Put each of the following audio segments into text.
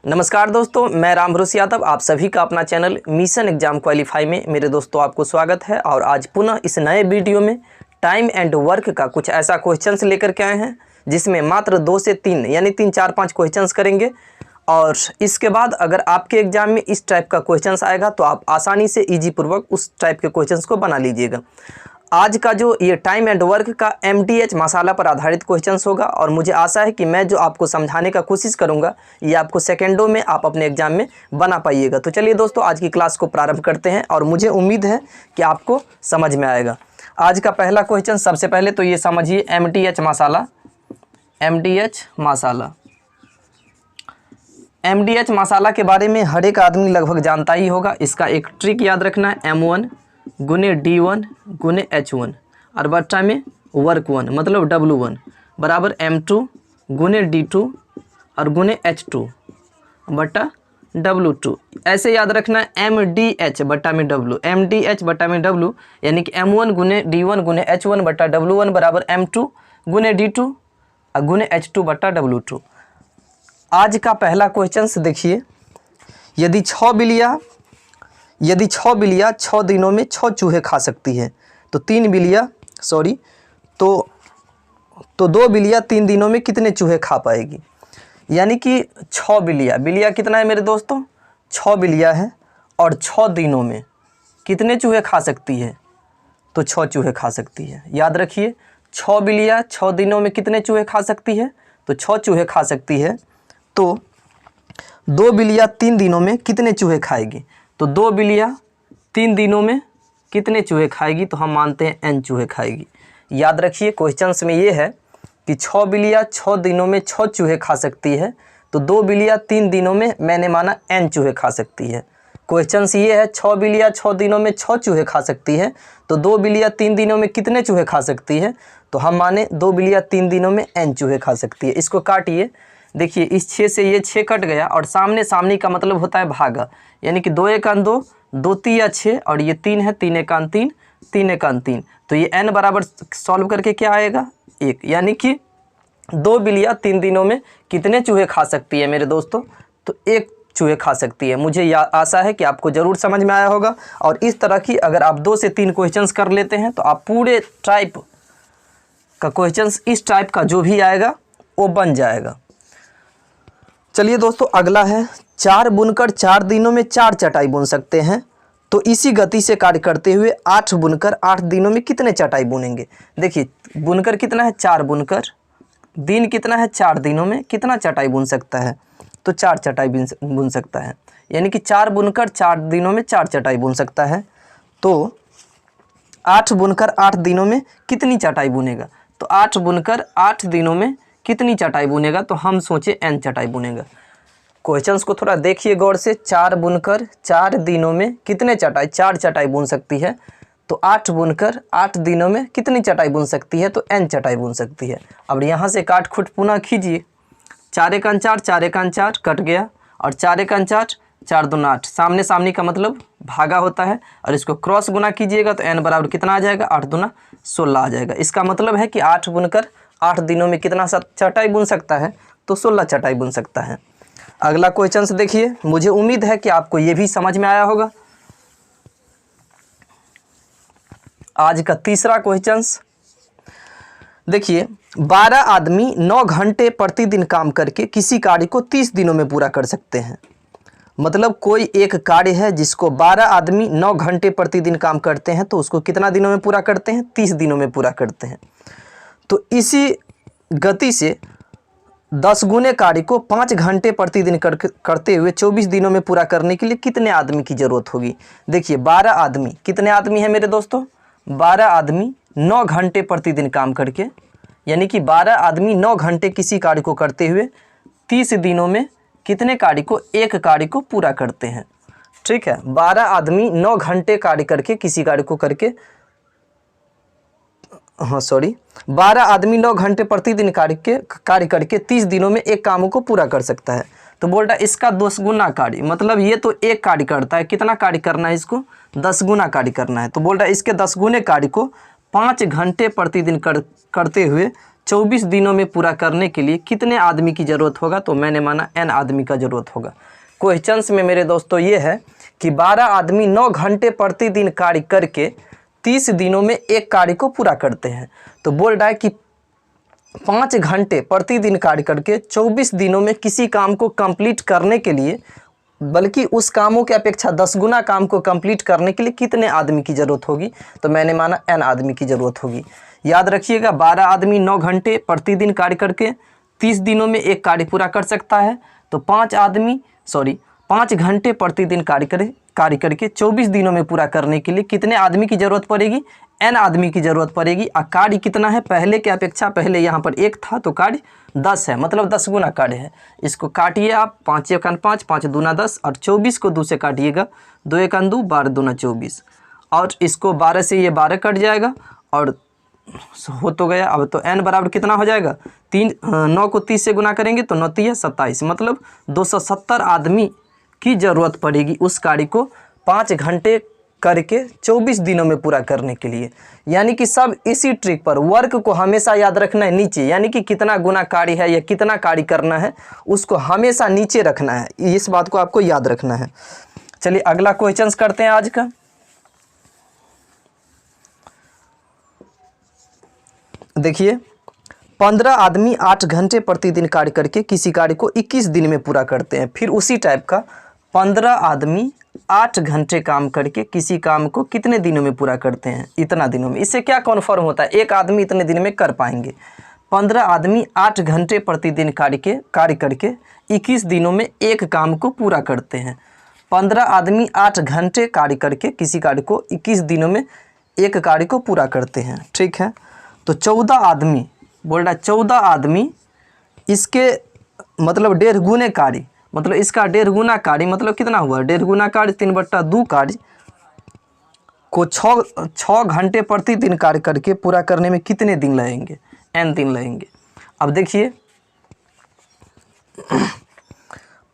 नमस्कार दोस्तों, मैं राम भरोसे यादव आप सभी का अपना चैनल मिशन एग्जाम क्वालिफाई में मेरे दोस्तों आपको स्वागत है। और आज पुनः इस नए वीडियो में टाइम एंड वर्क का कुछ ऐसा क्वेश्चंस लेकर के आए हैं जिसमें मात्र 2 से 3 यानी 3, 4, 5 क्वेश्चंस करेंगे। और इसके बाद अगर आपके एग्जाम में इस टाइप का क्वेश्चंस आएगा तो आप आसानी से ईजी पूर्वक उस टाइप के क्वेश्चंस को बना लीजिएगा। आज का जो ये टाइम एंड वर्क का MDH मसाला पर आधारित क्वेश्चंस होगा और मुझे आशा है कि मैं जो आपको समझाने का कोशिश करूंगा ये आपको सेकंडों में आप अपने एग्जाम में बना पाइएगा। तो चलिए दोस्तों, आज की क्लास को प्रारंभ करते हैं और मुझे उम्मीद है कि आपको समझ में आएगा। आज का पहला क्वेश्चन, सबसे पहले तो ये समझिए MDH मसाला। MDH मसाला के बारे में हर एक आदमी लगभग जानता ही होगा। इसका एक ट्रिक याद रखना है, M1 गुने D1 गुने H1 और बट्टा में वर्क 1 मतलब W1 बराबर M2 गुने D2 और गुने H2 बट्टा W2। ऐसे याद रखना है MDH बट्टा में W, MDH बट्टा में W यानी कि M1 गुने D1 गुने H1 बट्टा W1 बराबर M2 गुने D2 और गुने H2 बट्टा W2। आज का पहला क्वेश्चन देखिए, यदि 6 बिल्लियाँ 6 दिनों में 6 चूहे खा सकती है तो 2 बिल्लियाँ 3 दिनों में कितने चूहे खा पाएगी। यानी कि 6 बिल्लियाँ कितना है मेरे दोस्तों, 6 बिल्लियाँ है और 6 दिनों में कितने चूहे खा सकती है, तो 6 चूहे खा सकती है। याद रखिए, 6 बिल्लियाँ 6 दिनों में कितने चूहे खा सकती है, तो 6 चूहे खा सकती है। तो 2 बिल्लियाँ 3 दिनों में कितने चूहे खाएगी, तो 2 बिल्लियाँ 3 दिनों में कितने चूहे खाएगी, तो हम मानते हैं N चूहे खाएगी। याद रखिए, क्वेश्चंस में ये है कि 6 बिल्लियाँ 6 दिनों में 6 चूहे खा सकती है, तो 2 बिल्लियाँ 3 दिनों में मैंने माना N चूहे खा सकती है। क्वेश्चंस ये है 6 बिल्लियाँ 6 दिनों में 6 चूहे खा सकती है, तो 2 बिल्लियाँ 3 दिनों में कितने चूहे खा सकती है, तो हम माने 2 बिल्लियाँ 3 दिनों में N चूहे खा सकती है। इसको काटिए, देखिए इस 6 से ये 6 कट गया और सामने सामने का मतलब होता है भागा, यानी कि 2 एकान 2, 2 तिया 6 और ये 3 है, 3 एकान 3, 3 एकान 3, तो ये N बराबर सॉल्व करके क्या आएगा 1। यानी कि 2 बिल्लियाँ 3 दिनों में कितने चूहे खा सकती है मेरे दोस्तों, तो 1 चूहे खा सकती है। मुझे आशा है कि आपको ज़रूर समझ में आया होगा। और इस तरह की अगर आप 2 से 3 क्वेश्चंस कर लेते हैं तो आप पूरे टाइप का क्वेश्चंस इस टाइप का जो भी आएगा वो बन जाएगा। चलिए दोस्तों, अगला है 4 बुनकर 4 दिनों में 4 चटाई बुन सकते हैं, तो इसी गति से कार्य करते हुए 8 बुनकर 8 दिनों में कितने चटाई बुनेंगे। देखिए बुनकर कितना है 4 बुनकर, दिन कितना है 4 दिनों में कितना चटाई बुन सकता है, तो 4 चटाई बुन सकता है। यानी कि 4 बुनकर 4 दिनों में 4 चटाई बुन सकता है। तो 8 बुनकर 8 दिनों में कितनी चटाई बुनेगा, तो 8 बुनकर 8 दिनों में कितनी चटाई बुनेगा, तो हम सोचे N चटाई बुनेगा। क्वेश्चंस को थोड़ा देखिए गौर से, 4 बुनकर 4 दिनों में कितने चटाई, 4 चटाई बुन सकती है, तो 8 बुनकर 8 दिनों में कितनी चटाई बुन सकती है, तो N चटाई बुन सकती है। अब यहाँ से काट खुट पुनः कीजिए, 4 एकान 4, 4 एकान 4 कट गया और 4 एकान 4, 4 दूना 8, सामने सामने का मतलब भागा होता है और इसको क्रॉस गुना कीजिएगा तो N बराबर कितना आ जाएगा, 8 दूना 16 आ जाएगा। इसका मतलब है कि 8 बुनकर 8 दिनों में कितना चटाई बुन सकता है, तो 16 चटाई बुन सकता है। अगला क्वेश्चन देखिए, मुझे उम्मीद है कि आपको ये भी समझ में आया होगा। आज का तीसरा क्वेश्चन देखिए, 12 आदमी 9 घंटे प्रतिदिन काम करके किसी कार्य को 30 दिनों में पूरा कर सकते हैं। मतलब कोई एक कार्य है जिसको 12 आदमी 9 घंटे प्रतिदिन काम करते हैं, तो उसको कितना दिनों में पूरा करते हैं, 30 दिनों में पूरा करते हैं। तो इसी गति से 10 गुने कार्य को 5 घंटे प्रतिदिन करते हुए 24 दिनों में पूरा करने के लिए कितने आदमी की ज़रूरत होगी। देखिए 12 आदमी, कितने आदमी है मेरे दोस्तों, 12 आदमी 9 घंटे प्रतिदिन काम करके, यानी कि 12 आदमी 9 घंटे किसी कार्य को करते हुए 30 दिनों में कितने कार्य को, एक कार्य को पूरा करते हैं। ठीक है, 12 आदमी 9 घंटे कार्य करके किसी कार्य को करके 12 आदमी 9 घंटे प्रतिदिन कार्य करके 30 दिनों में एक काम को पूरा कर सकता है। तो बोल रहा है इसका 10 गुना कार्य, मतलब ये तो एक कार्य करता है, कितना कार्य करना है इसको, 10 गुना कार्य करना है। तो बोल रहा है इसके 10 गुने कार्य को 5 घंटे प्रतिदिन करते हुए 24 दिनों में पूरा करने के लिए कितने आदमी की ज़रूरत होगा? तो मैंने माना n आदमी का ज़रूरत होगा। क्वेश्चंस में मेरे दोस्तों ये है कि 12 आदमी 9 घंटे प्रतिदिन कार्य करके 30 दिनों में एक कार्य को पूरा करते हैं। तो बोल रहा है कि 5 घंटे प्रतिदिन कार्य करके 24 दिनों में किसी काम को कंप्लीट करने के लिए, बल्कि उस कामों की अपेक्षा 10 गुना काम को कंप्लीट करने के लिए कितने आदमी की ज़रूरत होगी? तो मैंने माना n आदमी की ज़रूरत होगी। याद रखिएगा, 12 आदमी 9 घंटे प्रतिदिन कार्य करके 30 दिनों में एक कार्य पूरा कर सकता है। तो 5 घंटे प्रतिदिन कार्य करके 24 दिनों में पूरा करने के लिए कितने आदमी की ज़रूरत पड़ेगी? n आदमी की ज़रूरत पड़ेगी। और कार्य कितना है पहले के अपेक्षा? पहले यहाँ पर 1 था तो कार्य 10 है, मतलब 10 गुना कार्य है। इसको काटिए आप, 5 × 5, 5 दूना 10, और 24 को 2 से काटिएगा, 2 × 2, 12 दूना 24, और इसको 12 से ये 12 कट जाएगा और हो तो गया। अब तो n बराबर कितना हो जाएगा? 9 को 30 से गुना करेंगे तो 9 × 27, मतलब 270 आदमी की ज़रूरत पड़ेगी उस कार्य को 5 घंटे करके 24 दिनों में पूरा करने के लिए। यानी कि सब इसी ट्रिक पर, वर्क को हमेशा याद रखना है नीचे, यानी कि कितना गुना कार्य है या कितना कार्य करना है उसको हमेशा नीचे रखना है। इस बात को आपको याद रखना है। चलिए अगला क्वेश्चन करते हैं आज का। देखिए, 15 आदमी 8 घंटे प्रतिदिन कार्य करके किसी कार्य को 21 दिन में पूरा करते हैं। फिर उसी टाइप का 15 आदमी 8 घंटे काम करके किसी काम को कितने दिनों में पूरा करते हैं? इतना दिनों में। इससे क्या कन्फर्म होता है? एक आदमी इतने दिन में कर पाएंगे। 15 आदमी 8 घंटे प्रतिदिन कार्य करके 21 दिनों में एक काम को पूरा करते हैं। 15 आदमी 8 घंटे कार्य करके किसी कार्य को 21 दिनों में एक कार्य को पूरा करते हैं। ठीक है, तो 14 आदमी बोल रहा है, 14 आदमी इसके मतलब 1.5 गुने कार्य, मतलब इसका 1.5 गुना कार्य, मतलब कितना हुआ? 1.5 गुना कार्य 3/2 कार्य को 6 घंटे प्रतिदिन कार्य करके पूरा करने में कितने दिन लगेंगे? n दिन लगेंगे। अब देखिए,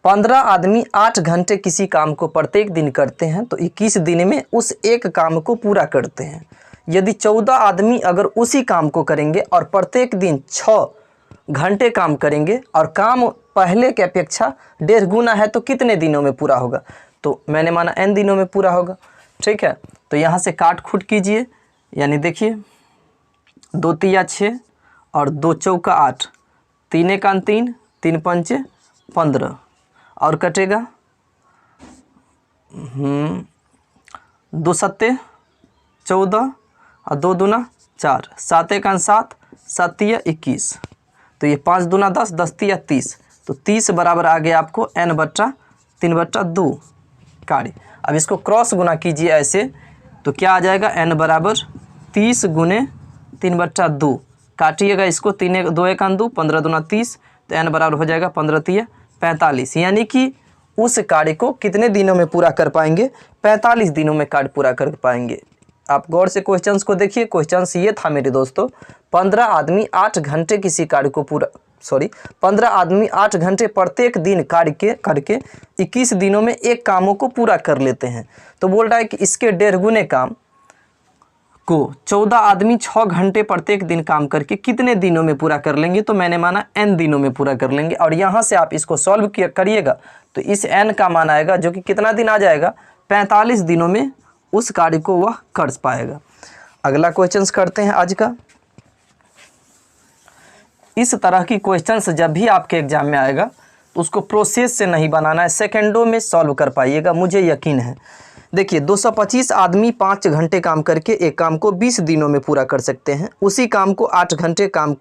15 आदमी 8 घंटे किसी काम को प्रत्येक दिन करते हैं तो 21 दिन में उस एक काम को पूरा करते हैं। यदि 14 आदमी अगर उसी काम को करेंगे और प्रत्येक दिन 6 घंटे काम करेंगे और काम पहले के अपेक्षा 1.5 गुना है तो कितने दिनों में पूरा होगा? तो मैंने माना n दिनों में पूरा होगा। ठीक है, तो यहाँ से काट खूट कीजिए, यानी देखिए 2 × 6 और 2 × 4 8, 3 × 3, 3 × 5 15, और कटेगा 2 × 7 14 और 2 दूना 4, 7 × 7, 7 × 21, तो ये 5 दूना 10, 10 × 30, तो 30 बराबर आ गया आपको n/3/2 कार्य। अब इसको क्रॉस गुना कीजिए ऐसे, तो क्या आ जाएगा? n बराबर 30 × 3/2, काटिएगा इसको, 2 × 2, 15 दूना 30, तो n बराबर हो जाएगा 15 × 3 45। यानी कि उस कार्य को कितने दिनों में पूरा कर पाएंगे? 45 दिनों में कार्य पूरा कर पाएंगे। आप गौर से क्वेश्चंस को देखिए। क्वेश्चंस ये था मेरे दोस्तों, 15 आदमी 8 घंटे किसी कार्य को 15 आदमी 8 घंटे प्रत्येक दिन कार्य करके 21 दिनों में एक कामों को पूरा कर लेते हैं। तो बोल रहा है कि इसके 1.5 गुने काम को 14 आदमी 6 घंटे प्रत्येक दिन काम करके कितने दिनों में पूरा कर लेंगे? तो मैंने माना n दिनों में पूरा कर लेंगे। और यहाँ से आप इसको सॉल्व करिएगा तो इस n का मान आएगा जो कि कितना दिन आ जाएगा? 45 दिनों में उस कार्य को वह कर पाएगा। अगला क्वेश्चंस करते हैं आज का। इस तरह की क्वेश्चंस जब भी आपके एग्जाम में आएगा तो उसको प्रोसेस से नहीं बनाना है, सेकंडों में सॉल्व कर पाइएगा, मुझे यकीन है। देखिए, 225 आदमी 5 घंटे काम करके एक काम को 20 दिनों में पूरा कर सकते हैं। उसी काम को 8 घंटे काम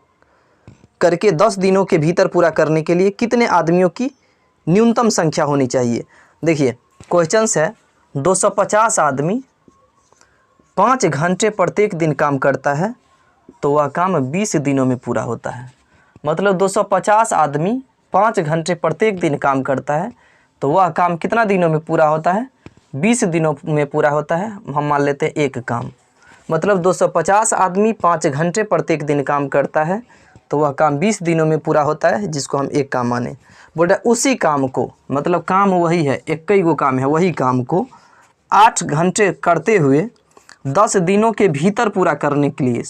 करके 10 दिनों के भीतर पूरा करने के लिए कितने आदमियों की न्यूनतम संख्या होनी चाहिए? देखिए, क्वेश्चंस है 250 आदमी 5 घंटे प्रत्येक दिन काम करता है तो वह काम 20 दिनों में पूरा होता है। मतलब 250 आदमी 5 घंटे प्रत्येक दिन काम करता है तो वह काम कितना दिनों में पूरा होता है? 20 दिनों में पूरा होता है। हम मान लेते हैं एक काम, मतलब 250 आदमी 5 घंटे प्रत्येक दिन काम करता है तो वह काम 20 दिनों में पूरा होता है, जिसको हम एक काम माने। बोल रहा उसी काम को, मतलब काम वही है, एक ही वो काम है, वही काम को 8 घंटे करते हुए 10 दिनों के भीतर पूरा करने के लिए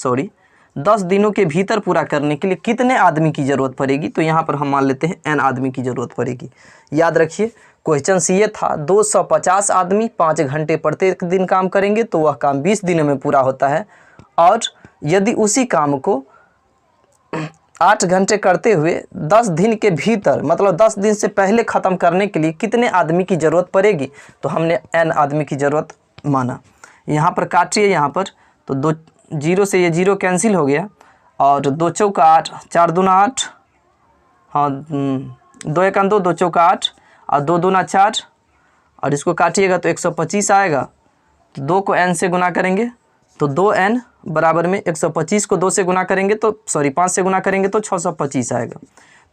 10 दिनों के भीतर पूरा करने के लिए कितने आदमी की ज़रूरत पड़ेगी? तो यहाँ पर हम मान लेते हैं n आदमी की ज़रूरत पड़ेगी। याद रखिए क्वेश्चन ये था 250 आदमी 5 घंटे प्रत्येक दिन काम करेंगे तो वह काम 20 दिनों में पूरा होता है, और यदि उसी काम को 8 घंटे करते हुए 10 दिन के भीतर मतलब 10 दिन से पहले ख़त्म करने के लिए कितने आदमी की ज़रूरत पड़ेगी? तो हमने n आदमी की ज़रूरत माना। यहाँ पर काटिए, यहाँ पर तो 2 0 से ये 0 कैंसिल हो गया, और 2 चौका 8, 4 दूना 8, हाँ 2 एक 2, 2 चौका 8 और 2 दूना 4, और इसको काटिएगा तो 125 आएगा। तो 2 को n से गुना करेंगे तो 2n बराबर में 125 को 2 से गुना करेंगे तो 5 से गुना करेंगे तो 625 आएगा।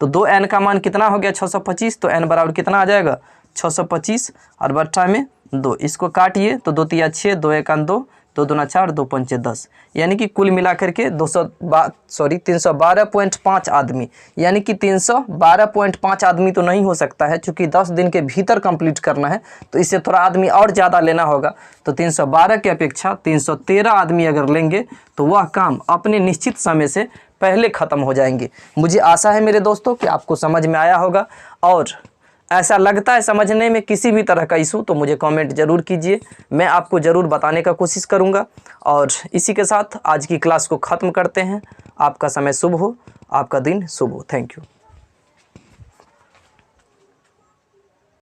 तो 2n का मान कितना हो गया? 625। तो n बराबर कितना आ जाएगा? 625 और बट्टा में 2। इसको काटिए तो 2 तिया 6, 2 एक 2, 2 दूना 4, 2 पंचे 10, यानी कि कुल मिलाकर के 312.5 आदमी, यानी कि 312.5 आदमी तो नहीं हो सकता है, चूँकि 10 दिन के भीतर कंप्लीट करना है तो इससे थोड़ा आदमी और ज़्यादा लेना होगा। तो 312 के अपेक्षा 313 आदमी अगर लेंगे तो वह काम अपने निश्चित समय से पहले ख़त्म हो जाएंगे। मुझे आशा है मेरे दोस्तों कि आपको समझ में आया होगा, और ऐसा लगता है समझने में किसी भी तरह का इशू तो मुझे कमेंट ज़रूर कीजिए, मैं आपको ज़रूर बताने का कोशिश करूँगा। और इसी के साथ आज की क्लास को ख़त्म करते हैं। आपका समय शुभ हो, आपका दिन शुभ हो। Thank you.